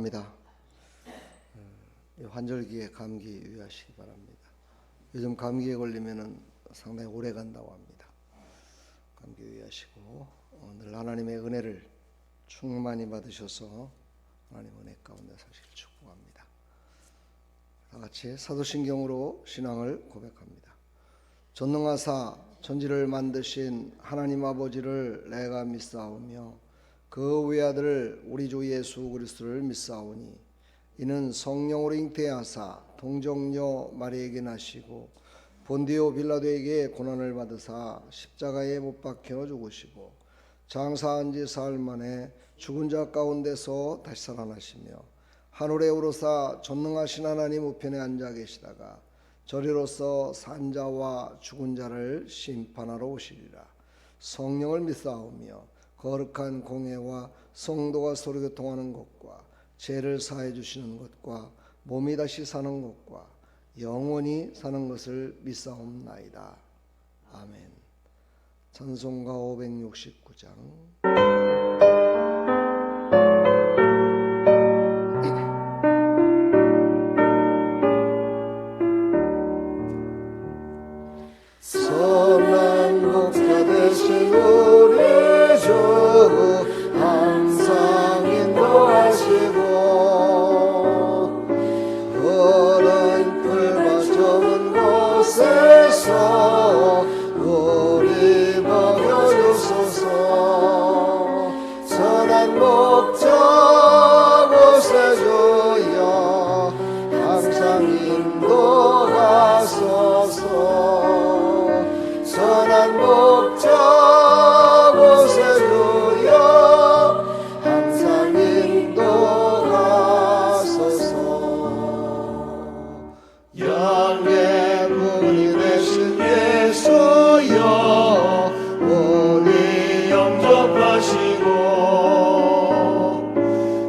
축복합니다. 환절기에 감기 유의하시기 바랍니다. 요즘 감기에 걸리면은 상당히 오래 간다고 합니다. 감기 유의하시고 늘 하나님의 은혜를 충만히 받으셔서 하나님 은혜 가운데 사시길 축복합니다. 다 같이 사도신경으로 신앙을 고백합니다. 전능하사 천지를 만드신 하나님 아버지를 내가 믿사오며 그 외아들 우리 주 예수 그리스도를 믿사오니 이는 성령으로 잉태하사 동정녀 마리에게 나시고 본디오 빌라도에게 고난을 받으사 십자가에 못 박혀 죽으시고 장사한 지 사흘 만에 죽은 자 가운데서 다시 살아나시며 하늘에 오르사 전능하신 하나님 우편에 앉아 계시다가 저리로서 산자와 죽은 자를 심판하러 오시리라. 성령을 믿사오며 거룩한 공회와 성도가 서로 교통하는 것과 죄를 사해 주시는 것과 몸이 다시 사는 것과 영원히 사는 것을 믿사옵나이다. 아멘. 찬송가 569장. 선한 목자 되신 우리 주 항상 인도하시고 푸른 풀과 좁은 곳에서 우리 먹여주소서. 선한 목자 곳에 주여 항상 인도하소서. 선한 목자 곳에 주여 항상 인도하소서. 양의 문이 되신 예수여 우리 영접하시고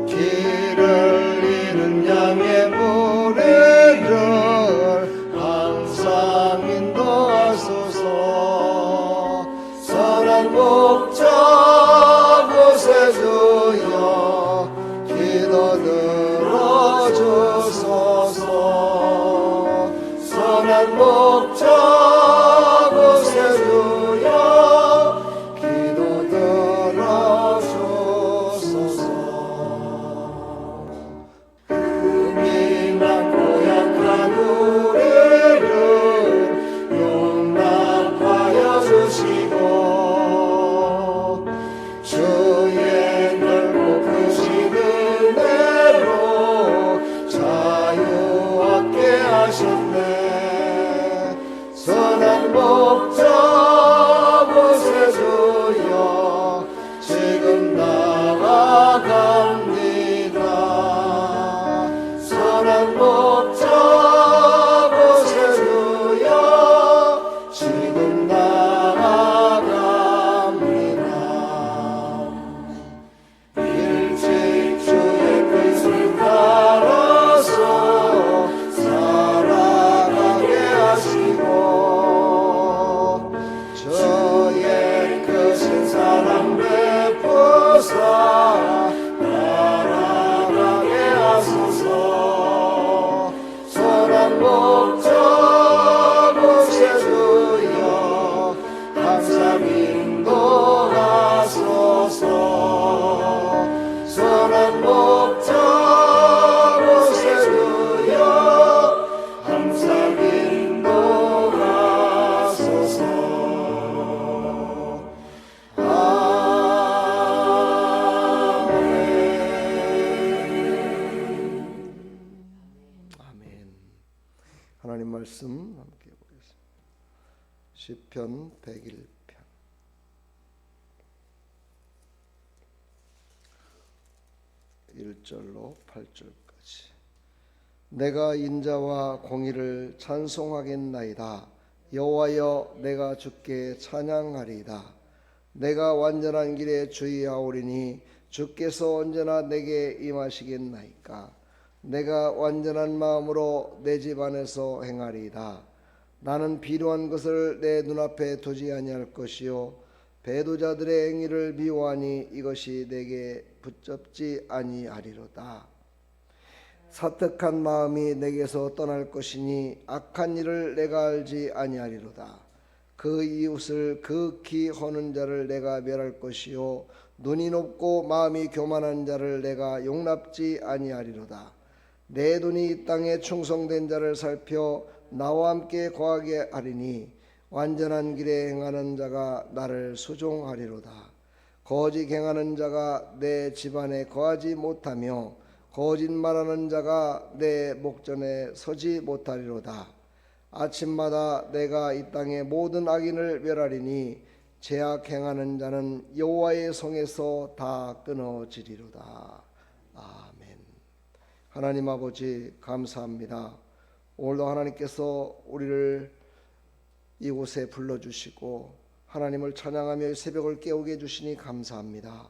길을 잃은 양의 무리를 항상 인도하소서. 선한 목자 곳에 주여 기도 들어주소서. 선한 목자 곳에 주여 기도 들어주소서. 금이 많고 약한 우리를 용납하여 주시고 주의 넓고 크신 은혜로 자유하게 하셨네. 선한 목자 곳에 주여 지금 나아갑니다. 선한 목자 곳에 주여 지금 나아갑니다. 일찍 주의 뜻을 따라서 살아가게 하시고 저의 크신 사랑 베푸사 날아가게 하소서. 선한 목자 곳에 주여 항상 인도하소서. 선한 목자 곳에 주여 항상 인도하소서. 아멘. 하나님 말씀 함께 보겠습니다. 시편 101편 1절로 8절까지. 내가 인자와 공의를 찬송하겠나이다. 여호와여 내가 주께 찬양하리이다. 내가 완전한 길에 주의하오리니 주께서 언제나 내게 임하시겠나이까. 내가 완전한 마음으로 내 집 안에서 행하리이다. 나는 비루한 것을 내 눈앞에 두지 아니할 것이요 배도자들의 행위를 미워하니 이것이 내게 붙잡지 아니하리로다. 사특한 마음이 내게서 떠날 것이니 악한 일을 내가 알지 아니하리로다. 그 이웃을 극히 허는 자를 내가 멸할 것이요 눈이 높고 마음이 교만한 자를 내가 용납지 아니하리로다. 내 눈이 이 땅에 충성된 자를 살펴 나와 함께 거하게 하리니 완전한 길에 행하는 자가 나를 수종하리로다. 거짓 행하는 자가 내 집안에 거하지 못하며 거짓말하는 자가 내 목전에 서지 못하리로다. 아침마다 내가 이 땅의 모든 악인을 멸하리니 죄악 행하는 자는 여호와의 성에서 다 끊어지리로다. 아멘. 하나님 아버지 감사합니다. 오늘도 하나님께서 우리를 이곳에 불러주시고 하나님을 찬양하며 새벽을 깨우게 해주시니 감사합니다.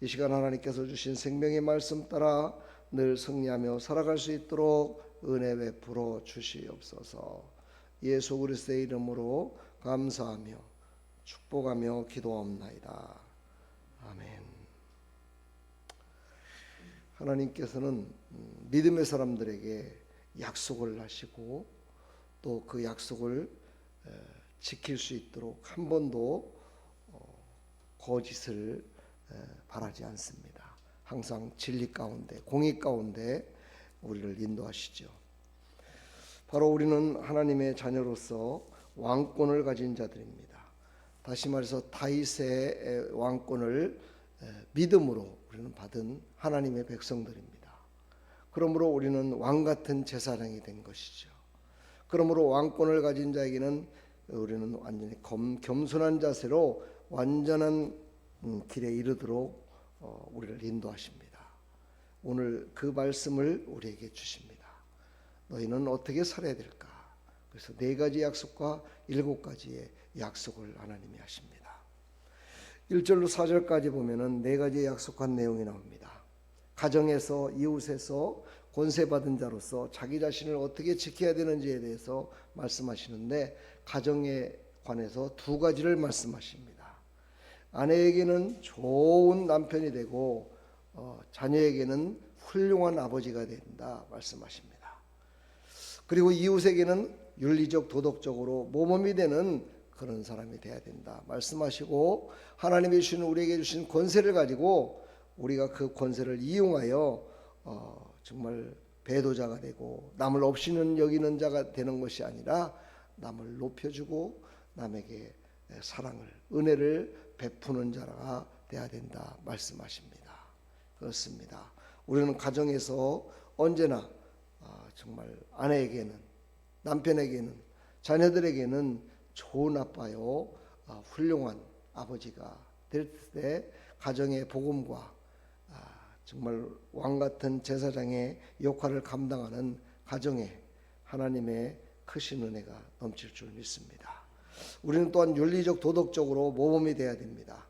이 시간 하나님께서 주신 생명의 말씀 따라 늘 승리하며 살아갈 수 있도록 은혜 베풀어 주시옵소서. 예수 그리스도의 이름으로 감사하며 축복하며 기도하옵나이다. 아멘. 하나님께서는 믿음의 사람들에게 약속을 하시고 또 그 약속을 지킬 수 있도록 한 번도 거짓을 바라지 않습니다. 항상 진리 가운데 공의 가운데 우리를 인도하시죠. 바로 우리는 하나님의 자녀로서 왕권을 가진 자들입니다. 다시 말해서 다윗의 왕권을 믿음으로 우리는 받은 하나님의 백성들입니다. 그러므로 우리는 왕같은 제사장이 된 것이죠. 그러므로 왕권을 가진 자에게는 우리는 완전히 겸손한 자세로 완전한 길에 이르도록 우리를 인도하십니다. 오늘 그 말씀을 우리에게 주십니다. 너희는 어떻게 살아야 될까? 그래서 4가지 약속과 7가지의 약속을 하나님이 하십니다. 1절로 4절까지 보면은 4가지의 약속한 내용이 나옵니다. 가정에서, 이웃에서 권세받은 자로서 자기 자신을 어떻게 지켜야 되는지에 대해서 말씀하시는데 가정에 관해서 2가지를 말씀하십니다. 아내에게는 좋은 남편이 되고 자녀에게는 훌륭한 아버지가 된다 말씀하십니다. 그리고 이웃에게는 윤리적 도덕적으로 모범이 되는 그런 사람이 돼야 된다 말씀하시고 하나님이 주신 우리에게 주신 권세를 가지고 우리가 그 권세를 이용하여 정말 배도자가 되고 남을 없이는 여기는 자가 되는 것이 아니라 남을 높여주고 남에게 사랑을 은혜를 베푸는 자가 돼야 된다 말씀하십니다. 그렇습니다. 우리는 가정에서 언제나 정말 아내에게는 남편에게는 자녀들에게는 좋은 아빠요 훌륭한 아버지가 될 때 가정의 복음과 정말 왕같은 제사장의 역할을 감당하는 가정에 하나님의 크신 은혜가 넘칠 줄 믿습니다. 우리는 또한 윤리적 도덕적으로 모범이 돼야 됩니다.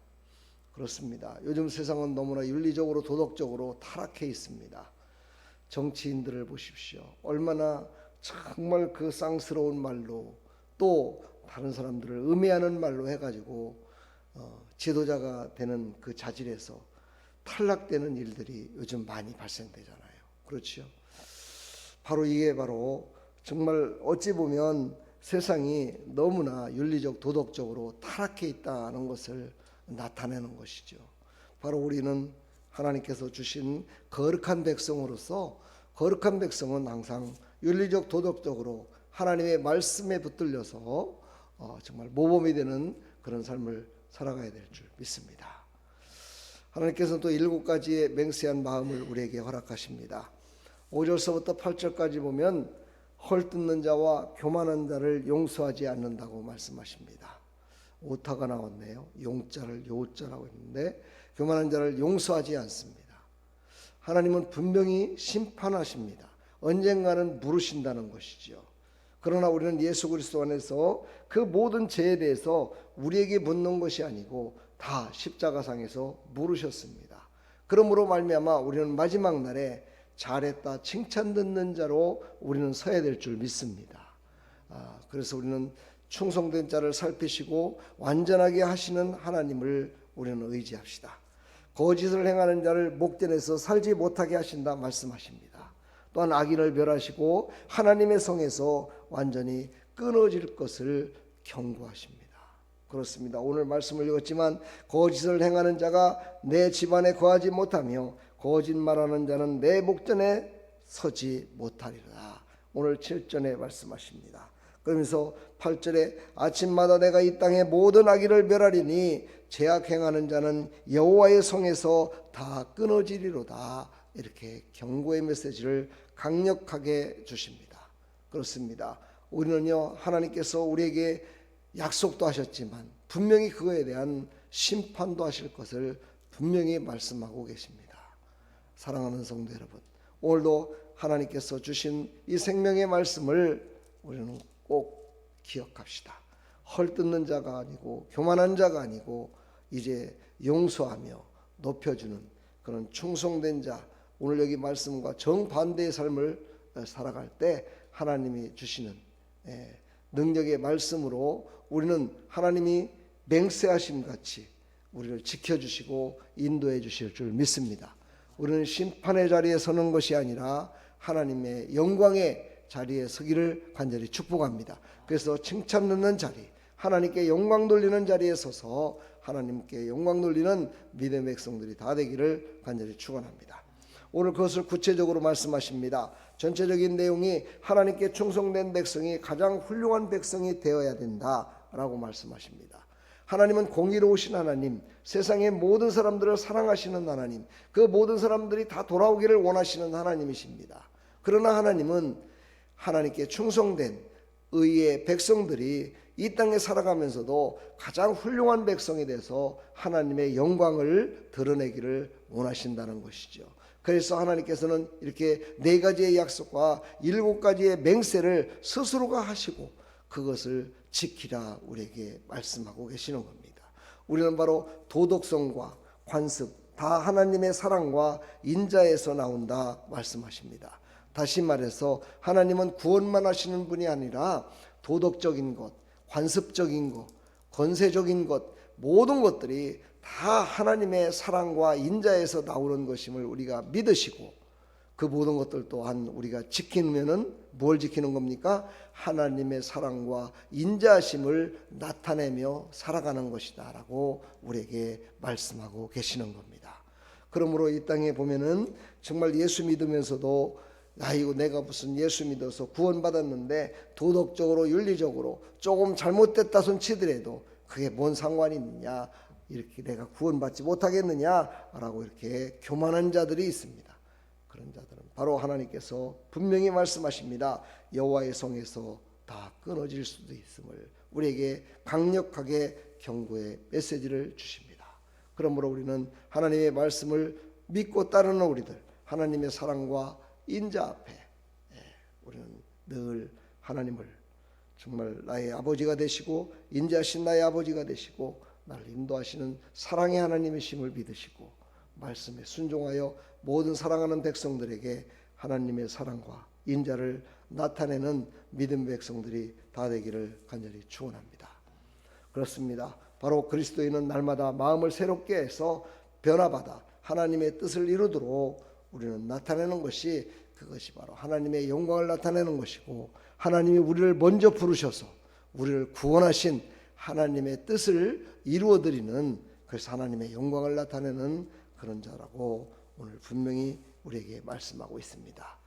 그렇습니다. 요즘 세상은 너무나 윤리적으로 도덕적으로 타락해 있습니다. 정치인들을 보십시오. 얼마나 정말 그 쌍스러운 말로 또 다른 사람들을 음해하는 말로 해가지고 지도자가 되는 그 자질에서 탈락되는 일들이 요즘 많이 발생되잖아요. 그렇죠? 바로 이게 바로 정말 어찌 보면 세상이 너무나 윤리적 도덕적으로 타락해 있다는 것을 나타내는 것이죠. 바로 우리는 하나님께서 주신 거룩한 백성으로서 거룩한 백성은 항상 윤리적 도덕적으로 하나님의 말씀에 붙들려서 정말 모범이 되는 그런 삶을 살아가야 될 줄 믿습니다. 하나님께서는 또 7가지의 맹세한 마음을 우리에게 허락하십니다. 5절서부터 8절까지 보면 헐뜯는 자와 교만한 자를 용서하지 않는다고 말씀하십니다. 오타가 나왔네요. 용자를 요자라고 했는데 교만한 자를 용서하지 않습니다. 하나님은 분명히 심판하십니다. 언젠가는 물으신다는 것이죠. 그러나 우리는 예수 그리스도 안에서 그 모든 죄에 대해서 우리에게 묻는 것이 아니고 다 십자가상에서 물으셨습니다. 그러므로 말미암아 우리는 마지막 날에 잘했다 칭찬 듣는 자로 우리는 서야 될 줄 믿습니다. 그래서 우리는 충성된 자를 살피시고 완전하게 하시는 하나님을 우리는 의지합시다. 거짓을 행하는 자를 목전에서 살지 못하게 하신다 말씀하십니다. 또한 악인을 멸하시고 하나님의 성에서 완전히 끊어질 것을 경고하십니다. 그렇습니다. 오늘 말씀을 읽었지만 거짓을 행하는 자가 내 집안에 거하지 못하며 거짓말하는 자는 내 목전에 서지 못하리라. 오늘 7절에 말씀하십니다. 그러면서 8절에 아침마다 내가 이 땅의 모든 악인을 멸하리니 죄악 행하는 자는 여호와의 성에서 다 끊어지리로다. 이렇게 경고의 메시지를 강력하게 주십니다. 그렇습니다. 우리는요, 하나님께서 우리에게 약속도 하셨지만 분명히 그거에 대한 심판도 하실 것을 분명히 말씀하고 계십니다. 사랑하는 성도 여러분, 오늘도 하나님께서 주신 이 생명의 말씀을 우리는 꼭 기억합시다. 헐뜯는 자가 아니고 교만한 자가 아니고 이제 용서하며 높여주는 그런 충성된 자, 오늘 여기 말씀과 정반대의 삶을 살아갈 때 하나님이 주시는 능력의 말씀으로 우리는 하나님이 맹세하심 같이 우리를 지켜주시고 인도해 주실 줄 믿습니다. 우리는 심판의 자리에 서는 것이 아니라 하나님의 영광의 자리에 서기를 간절히 축복합니다. 그래서 칭찬 듣는 자리, 하나님께 영광 돌리는 자리에 서서 하나님께 영광 돌리는 믿음의 백성들이 다 되기를 간절히 축원합니다. 오늘 그것을 구체적으로 말씀하십니다. 전체적인 내용이 하나님께 충성된 백성이 가장 훌륭한 백성이 되어야 된다라고 말씀하십니다. 하나님은 공의로우신 하나님, 세상의 모든 사람들을 사랑하시는 하나님, 그 모든 사람들이 다 돌아오기를 원하시는 하나님이십니다. 그러나 하나님은 하나님께 충성된 의의 백성들이 이 땅에 살아가면서도 가장 훌륭한 백성이 돼서 하나님의 영광을 드러내기를 원하신다는 것이죠. 그래서 하나님께서는 이렇게 4가지의 약속과 7가지의 맹세를 스스로가 하시고 그것을 지키라 우리에게 말씀하고 계시는 겁니다. 우리는 바로 도덕성과 관습 다 하나님의 사랑과 인자에서 나온다 말씀하십니다. 다시 말해서 하나님은 구원만 하시는 분이 아니라 도덕적인 것, 관습적인 것, 건세적인 것, 모든 것들이 다 하나님의 사랑과 인자에서 나오는 것임을 우리가 믿으시고 그 모든 것들 또한 우리가 지키면은 뭘 지키는 겁니까? 하나님의 사랑과 인자하심을 나타내며 살아가는 것이다 라고 우리에게 말씀하고 계시는 겁니다. 그러므로 이 땅에 보면은 정말 예수 믿으면서도 이거 내가 무슨 예수 믿어서 구원받았는데 도덕적으로 윤리적으로 조금 잘못됐다 손 치더라도 그게 뭔 상관이 있느냐, 이렇게 내가 구원받지 못하겠느냐라고 이렇게 교만한 자들이 있습니다. 그런 자들은 바로 하나님께서 분명히 말씀하십니다. 여호와의 성에서 다 끊어질 수도 있음을 우리에게 강력하게 경고의 메시지를 주십니다. 그러므로 우리는 하나님의 말씀을 믿고 따르는 우리들, 하나님의 사랑과 인자 앞에 우리는 늘 하나님을 정말 나의 아버지가 되시고 인자하신 나의 아버지가 되시고 나를 인도하시는 사랑의 하나님이심을 믿으시고 말씀에 순종하여 모든 사랑하는 백성들에게 하나님의 사랑과 인자를 나타내는 믿음 백성들이 다 되기를 간절히 축원합니다. 그렇습니다. 바로 그리스도인은 날마다 마음을 새롭게 해서 변화받아 하나님의 뜻을 이루도록 우리는 나타내는 것이 그것이 바로 하나님의 영광을 나타내는 것이고 하나님이 우리를 먼저 부르셔서 우리를 구원하신 하나님의 뜻을 이루어드리는 그래서 하나님의 영광을 나타내는 그런 자라고 오늘 분명히 우리에게 말씀하고 있습니다.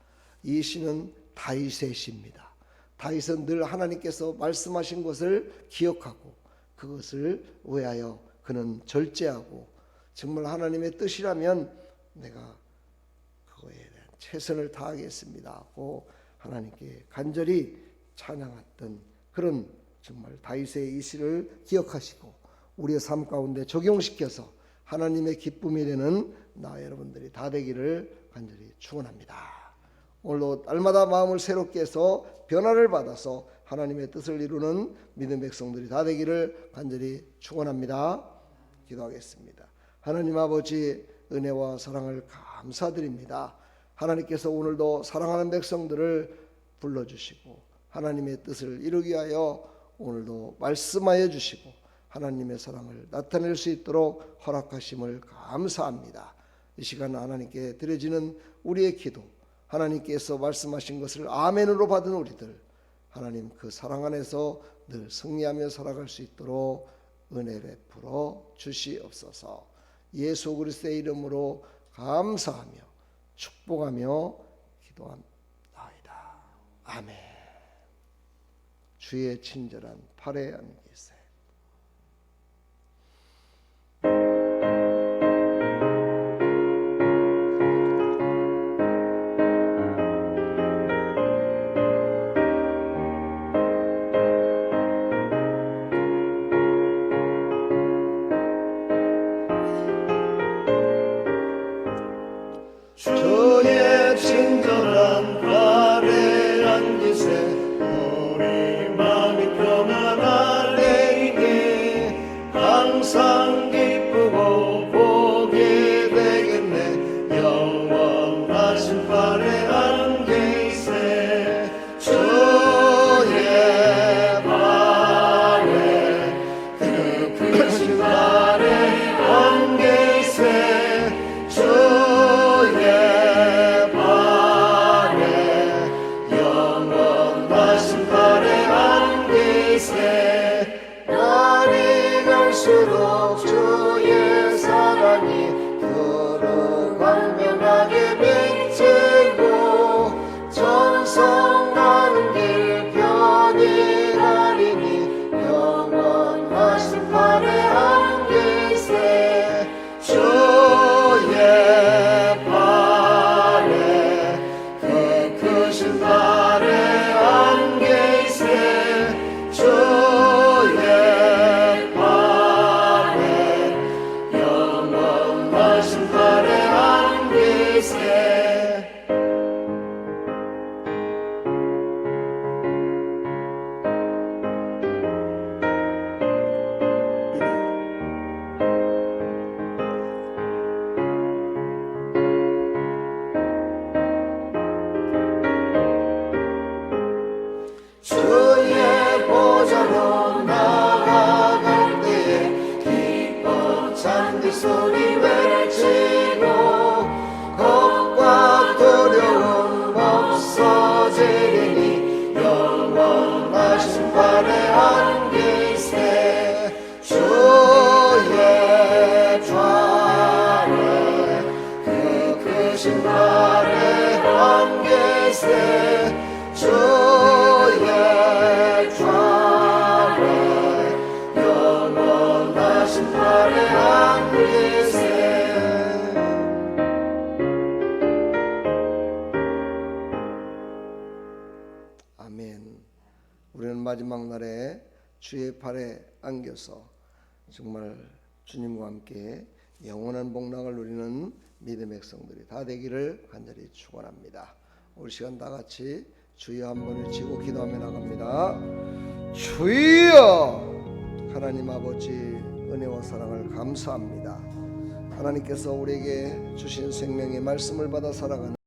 이 시는 다윗의 시입니다. 다윗은 늘 하나님께서 말씀하신 것을 기억하고 그것을 위하여 그는 절제하고 정말 하나님의 뜻이라면 내가 그거에 대한 최선을 다하겠습니다 하고 하나님께 간절히 찬양했던 그런 정말 다윗의 이 시를 기억하시고 우리의 삶 가운데 적용시켜서 하나님의 기쁨이 되는 나 여러분들이 다 되기를 간절히 축원합니다. 오늘도 날마다 마음을 새롭게 해서 변화를 받아서 하나님의 뜻을 이루는 믿음 백성들이 다 되기를 간절히 축원합니다. 기도하겠습니다. 하나님 아버지 은혜와 사랑을 감사드립니다. 하나님께서 오늘도 사랑하는 백성들을 불러주시고 하나님의 뜻을 이루기 위하여 오늘도 말씀하여 주시고 하나님의 사랑을 나타낼 수 있도록 허락하심을 감사합니다. 이 시간 하나님께 드려지는 우리의 기도 하나님께서 말씀하신 것을 아멘으로 받은 우리들, 하나님 그 사랑 안에서 늘 승리하며 살아갈 수 있도록 은혜 베풀어 주시옵소서. 예수 그리스도의 이름으로 감사하며 축복하며 기도합니다. 아멘. 주의 친절한 팔에 앉으세요. 주의 친절한 팔에 앉으세 우리 마음이 평안하리니 항상 기쁘고 보게 되겠네. 영원하신 팔에 앉으세 주의 팔에 그 크신 팔에 앉으세 날이 갈수록 주의 사랑이 더러 광명하게 비치고 전성하는 길 편히 가리니 영원하신 팔에 앉으세 주의 팔에 그 크신 팔에 앉으세 주의 팔에 영원하신 팔에 앉으세 주의 보좌로 나아갈 때에 기뻐 찬미 소리 외치고 겁과 두려움 없어지리니 영원하신 팔에 앉으세 주의 좌에 그 크신 팔에 앉으세 주의 좌에 영원하신 팔에 앉으세 아멘. 우리는 마지막 날에 주의 팔에 안겨서 정말 주님과 함께 영원한 복락을 누리는 믿음의 백성들이 다 되기를 간절히 축원합니다. 우리 시간 다 같이 주여 한번 외치고 기도하며 나갑니다. 주여! 하나님 아버지 은혜와 사랑을 감사합니다. 하나님께서 우리에게 주신 생명의 말씀을 받아 살아가는